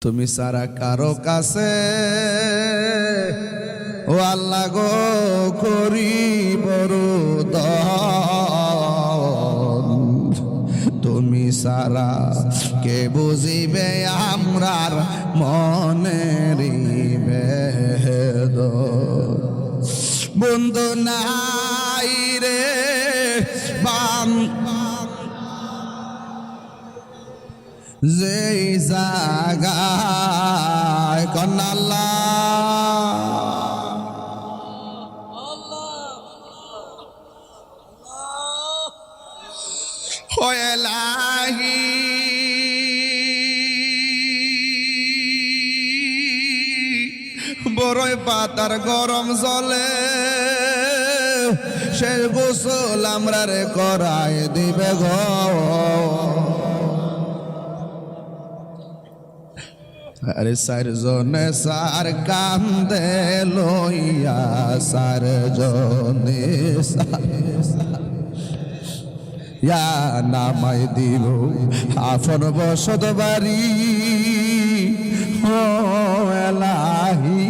তুমি সারা কারো কাছে ও আল্লাহ গো করি বড় দয়াল। তুমি সারা কে বুঝিবে আমরার মনের বেদন। বন্ধু নাই রে বাম যেই জাগায় কন্নাল্লাহ এলাহি বড়ই পাতার গরম জলে সে গোসল আমরা রে করাই দিবে গো। আরে সার জনে সার কান্দে লইয়া সার জনে ইয়া নামাই দিল আফন বসত বাড়ি ও এলাহি।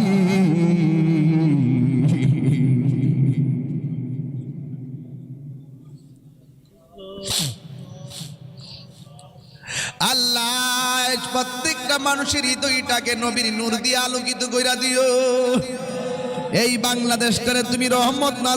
আল্লাহ প্রত্যেকটা মানুষের হৃদয়টাকে নবীর নূর দিয়ে আলোকিত কইরা দিও। এই বাংলাদেশটারে তুমি রহমত না